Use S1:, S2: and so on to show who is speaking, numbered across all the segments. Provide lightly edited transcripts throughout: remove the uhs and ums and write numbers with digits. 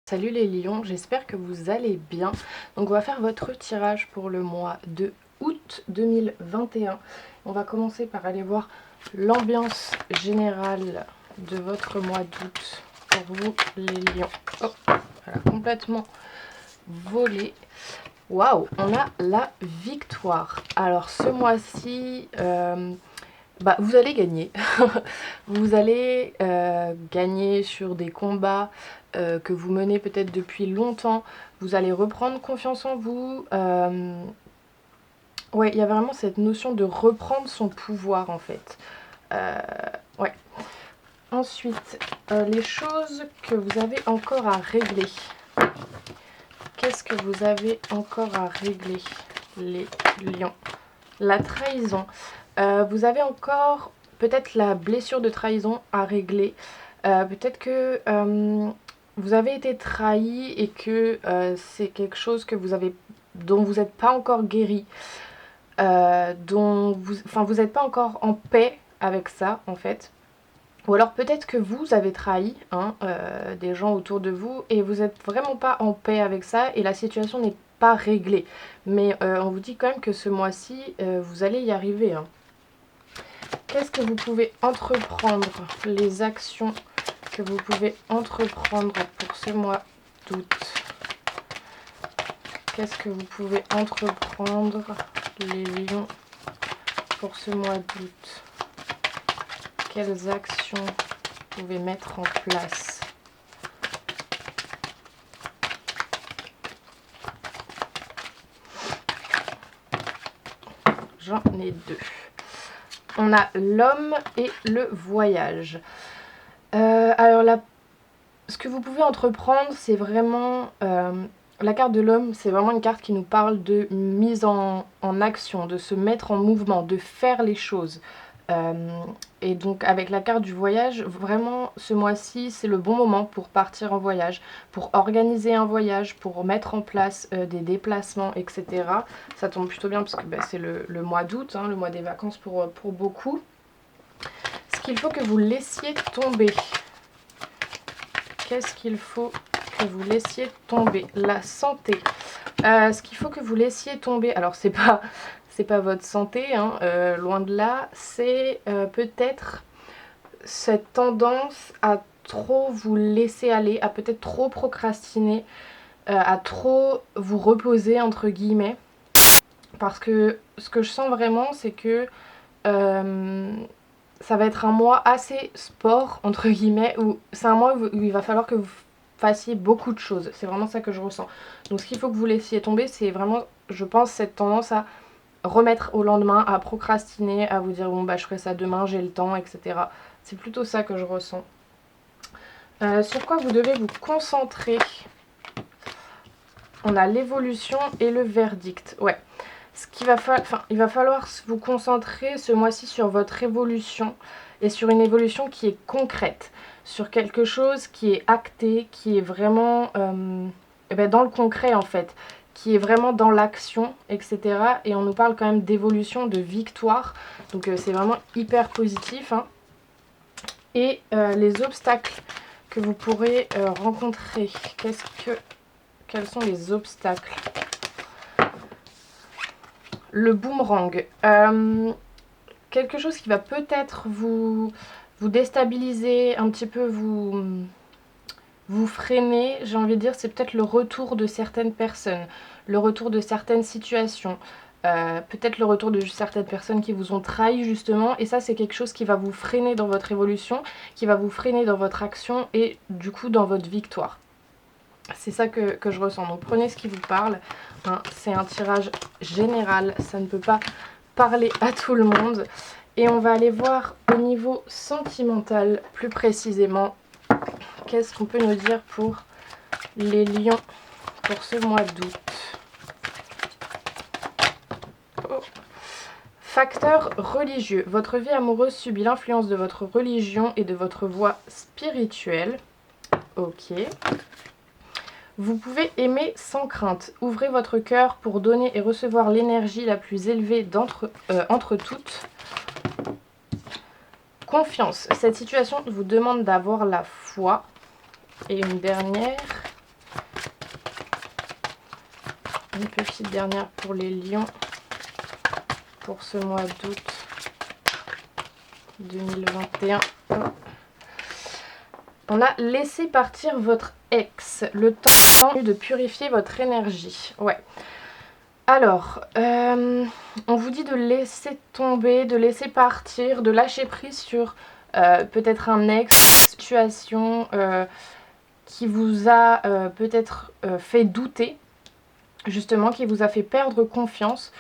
S1: Salut les lions, j'espère que vous allez bien. Donc on va faire votre tirage pour le mois de août 2021. On va commencer par aller voir l'ambiance générale de votre mois d'août pour vous les lions. Oh, voilà, complètement volé. Waouh, on a la victoire. Alors ce mois-ci, vous allez gagner. Vous allez gagner sur des combats que vous menez peut-être depuis longtemps. Vous allez reprendre confiance en vous. Ouais, il y a vraiment cette notion de reprendre son pouvoir en fait. Ouais. Ensuite, les choses que vous avez encore à régler. Qu'est-ce que vous avez encore à régler, les lions? La trahison. Vous avez encore peut-être la blessure de trahison à régler. Peut-être que vous avez été trahi et que c'est quelque chose que dont vous n'êtes pas encore guéri. Vous n'êtes pas encore en paix avec ça en fait. Ou alors peut-être que vous avez trahi des gens autour de vous et vous n'êtes vraiment pas en paix avec ça et la situation n'est pas réglée. Mais on vous dit quand même que ce mois-ci, vous allez y arriver. Qu'est-ce que vous pouvez entreprendre? Les actions que vous pouvez entreprendre pour ce mois d'août. Qu'est-ce que vous pouvez entreprendre, les lions, pour ce mois d'août? Quelles actions vous pouvez mettre en place? J'en ai deux. On a l'homme et le voyage. Alors là, ce que vous pouvez entreprendre, c'est vraiment... la carte de l'homme, c'est vraiment une carte qui nous parle de mise en action, de se mettre en mouvement, de faire les choses. Et donc avec la carte du voyage, vraiment ce mois-ci c'est le bon moment pour partir en voyage, pour organiser un voyage, pour mettre en place des déplacements, etc. Ça tombe plutôt bien parce que c'est le mois d'août, le mois des vacances pour beaucoup. Ce qu'il faut que vous laissiez tomber. Qu'est-ce qu'il faut que vous laissiez tomber? La santé. Ce qu'il faut que vous laissiez tomber, alors c'est pas votre santé, loin de là, c'est peut-être cette tendance à trop vous laisser aller, à peut-être trop procrastiner, à trop vous reposer entre guillemets. Parce que ce que je sens vraiment, c'est que ça va être un mois assez sport entre guillemets, où c'est un mois où il va falloir que vous fassiez beaucoup de choses. C'est vraiment ça que je ressens. Donc ce qu'il faut que vous laissiez tomber, c'est vraiment, je pense, cette tendance à remettre au lendemain, à procrastiner, à vous dire bon je ferai ça demain, j'ai le temps, etc. C'est plutôt ça que je ressens. Sur quoi vous devez vous concentrer? On a l'évolution et le verdict. Ouais. Il va falloir vous concentrer ce mois-ci sur votre évolution et sur une évolution qui est concrète, sur quelque chose qui est acté, qui est vraiment dans le concret en fait, qui est vraiment dans l'action, etc. Et on nous parle quand même d'évolution, de victoire, donc c'est vraiment hyper positif. Et les obstacles que vous pourrez rencontrer, quels sont les obstacles? Le boomerang. Quelque chose qui va peut-être vous déstabiliser, un petit peu vous freiner, j'ai envie de dire, c'est peut-être le retour de certaines personnes, le retour de certaines situations, peut-être le retour de certaines personnes qui vous ont trahi justement, et ça c'est quelque chose qui va vous freiner dans votre évolution, qui va vous freiner dans votre action et du coup dans votre victoire. C'est ça que je ressens. Donc prenez ce qui vous parle. C'est un tirage général. Ça ne peut pas parler à tout le monde. Et on va aller voir au niveau sentimental plus précisément. Qu'est-ce qu'on peut nous dire pour les lions pour ce mois d'août? Facteur religieux. Votre vie amoureuse subit l'influence de votre religion et de votre voie spirituelle. Ok. Vous pouvez aimer sans crainte. Ouvrez votre cœur pour donner et recevoir l'énergie la plus élevée entre toutes. Confiance. Cette situation vous demande d'avoir la foi. Et une dernière, une petite dernière pour les lions pour ce mois d'août 2021. On a laissé partir votre ex, le temps de purifier votre énergie. Ouais. Alors, on vous dit de laisser tomber, de laisser partir, de lâcher prise sur peut-être un ex, situation qui vous a peut-être fait douter, justement, qui vous a fait perdre confiance,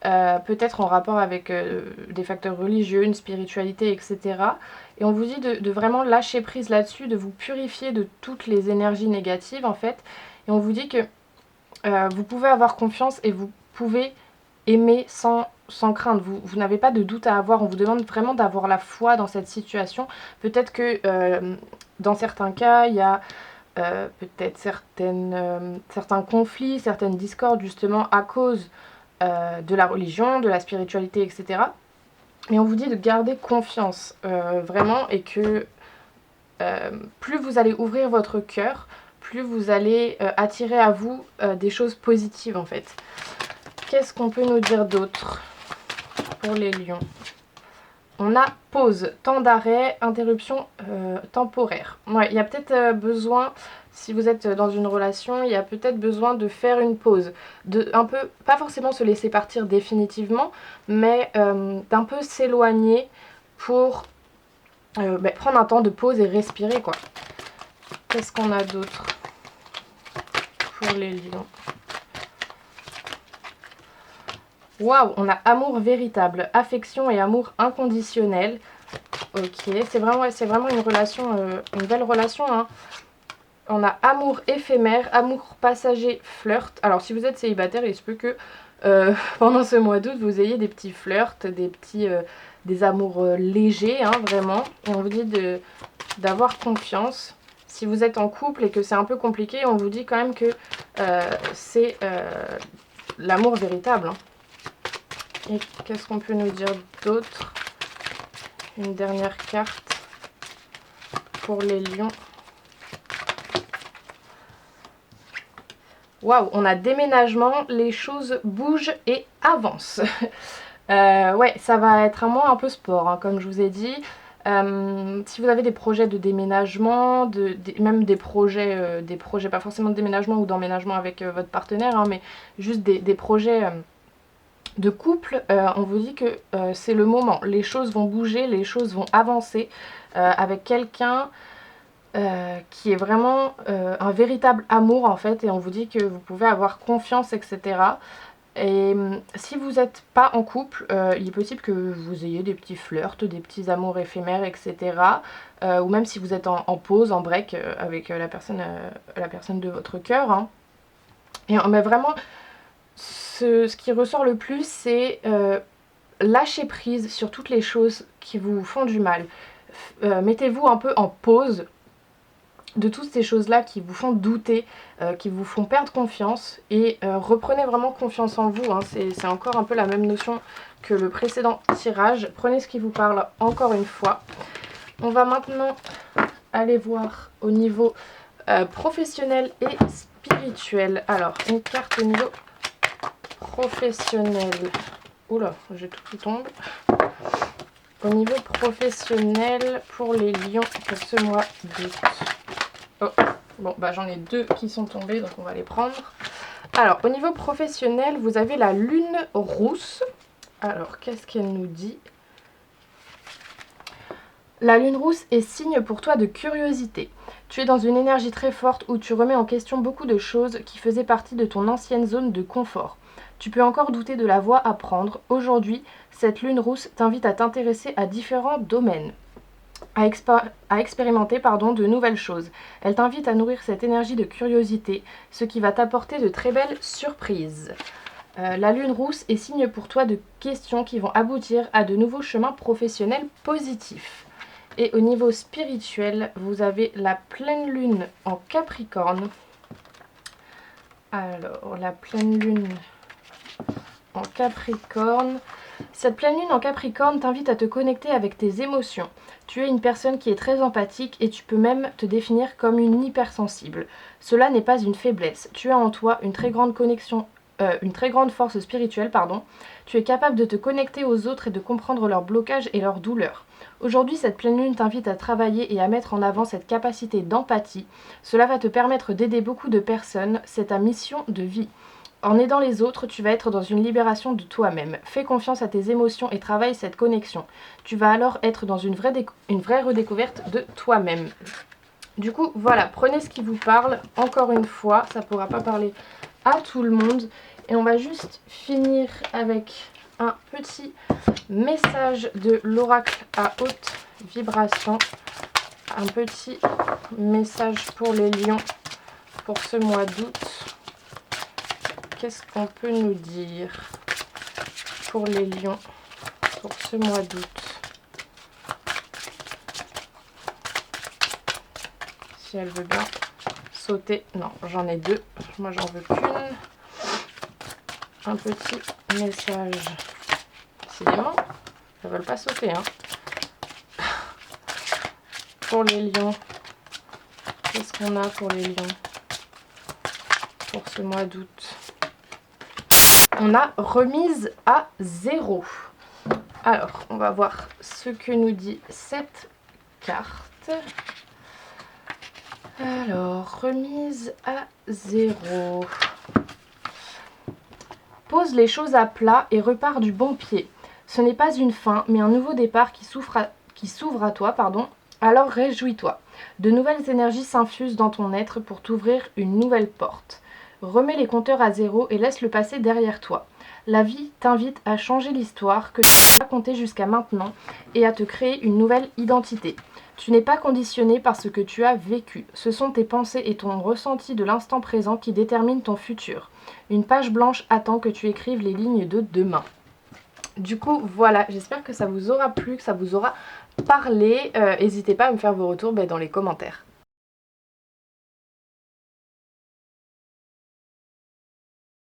S1: peut-être en rapport avec des facteurs religieux, une spiritualité, etc. Et on vous dit de vraiment lâcher prise là-dessus, de vous purifier de toutes les énergies négatives, en fait. Et on vous dit que vous pouvez avoir confiance et vous pouvez aimer sans crainte. Vous n'avez pas de doute à avoir. On vous demande vraiment d'avoir la foi dans cette situation. Peut-être que dans certains cas, il y a peut-être certains conflits, certaines discordes justement à cause de la religion, de la spiritualité, etc. Mais on vous dit de garder confiance vraiment, et que plus vous allez ouvrir votre cœur, plus vous allez attirer à vous des choses positives en fait. Qu'est-ce qu'on peut nous dire d'autre pour les lions? On a pause, temps d'arrêt, interruption temporaire. Ouais, il y a peut-être besoin, si vous êtes dans une relation, il y a peut-être besoin de faire une pause. Un peu, pas forcément se laisser partir définitivement, mais d'un peu s'éloigner pour prendre un temps de pause et respirer, quoi. Qu'est-ce qu'on a d'autre pour les lions? Waouh, on a amour véritable, affection et amour inconditionnel. Ok, c'est vraiment une relation, une belle relation, hein. On a amour éphémère, amour passager, flirt. Alors si vous êtes célibataire, il se peut que pendant ce mois d'août, vous ayez des petits flirts, des amours légers, hein, vraiment. Et on vous dit d'avoir confiance. Si vous êtes en couple et que c'est un peu compliqué, on vous dit quand même que c'est l'amour véritable, hein. Et qu'est-ce qu'on peut nous dire d'autre? Une dernière carte pour les lions. Waouh, on a déménagement, les choses bougent et avancent. Ouais, ça va être un mois un peu sport, hein, comme je vous ai dit. Si vous avez des projets de déménagement, même des projets, pas forcément de déménagement ou d'emménagement avec votre partenaire, hein, mais juste des projets de couple, on vous dit que c'est le moment. Les choses vont bouger, les choses vont avancer avec quelqu'un qui est vraiment un véritable amour en fait, et on vous dit que vous pouvez avoir confiance, etc. Et si vous n'êtes pas en couple, il est possible que vous ayez des petits flirts, des petits amours éphémères, etc. Ou même si vous êtes en pause, en break avec la personne de votre cœur, hein. Mais vraiment, ce qui ressort le plus, c'est lâcher prise sur toutes les choses qui vous font du mal. Mettez-vous un peu en pause de toutes ces choses-là qui vous font douter, qui vous font perdre confiance, et reprenez vraiment confiance en vous, hein. C'est encore un peu la même notion que le précédent tirage. Prenez ce qui vous parle encore une fois. On va maintenant aller voir au niveau professionnel et spirituel. Alors, une carte au niveau professionnel. Oula, j'ai tout qui tombe. Au niveau professionnel pour les lions pour ce mois d'août. Oh, bon, bah j'en ai deux qui sont tombés, donc on va les prendre. Alors, au niveau professionnel, vous avez la lune rousse. Alors, qu'est-ce qu'elle nous dit? La lune rousse est signe pour toi de curiosité. Tu es dans une énergie très forte où tu remets en question beaucoup de choses qui faisaient partie de ton ancienne zone de confort. Tu peux encore douter de la voie à prendre. Aujourd'hui, cette lune rousse t'invite à t'intéresser à différents domaines, à expérimenter de nouvelles choses. Elle t'invite à nourrir cette énergie de curiosité, ce qui va t'apporter de très belles surprises. La lune rousse est signe pour toi de questions qui vont aboutir à de nouveaux chemins professionnels positifs. Et au niveau spirituel, vous avez la pleine lune en Capricorne. Alors, la pleine lune en Capricorne. Cette pleine lune en Capricorne t'invite à te connecter avec tes émotions. Tu es une personne qui est très empathique et tu peux même te définir comme une hypersensible. Cela n'est pas une faiblesse. Tu as en toi une très grande connexion une très grande force spirituelle, pardon. Tu es capable de te connecter aux autres et de comprendre leurs blocages et leurs douleurs. Aujourd'hui, cette pleine lune t'invite à travailler et à mettre en avant cette capacité d'empathie. Cela va te permettre d'aider beaucoup de personnes, c'est ta mission de vie. En aidant les autres, tu vas être dans une libération de toi-même. Fais confiance à tes émotions et travaille cette connexion. Tu vas alors être dans une vraie redécouverte de toi-même. Du coup, voilà, prenez ce qui vous parle. Encore une fois, ça ne pourra pas parler à tout le monde. Et on va juste finir avec un petit message de l'oracle à haute vibration. Un petit message pour les lions pour ce mois d'août. Qu'est-ce qu'on peut nous dire pour les lions pour ce mois d'août? Si elle veut bien sauter. Non, j'en ai deux. Moi, j'en veux qu'une. Un petit message. Décidément, elles ne veulent pas sauter. Hein. Pour les lions. Qu'est-ce qu'on a pour les lions pour ce mois d'août? On a remise à 0. Alors, on va voir ce que nous dit cette carte. Alors, remise à 0. Pose les choses à plat et repars du bon pied. Ce n'est pas une fin, mais un nouveau départ qui s'ouvre à toi, pardon. Alors réjouis-toi. De nouvelles énergies s'infusent dans ton être pour t'ouvrir une nouvelle porte. Remets les compteurs à 0 et laisse le passé derrière toi. La vie t'invite à changer l'histoire que tu as racontée jusqu'à maintenant et à te créer une nouvelle identité. Tu n'es pas conditionné par ce que tu as vécu. Ce sont tes pensées et ton ressenti de l'instant présent qui déterminent ton futur. Une page blanche attend que tu écrives les lignes de demain. Du coup, voilà, j'espère que ça vous aura plu, que ça vous aura parlé. N'hésitez pas à me faire vos retours dans les commentaires.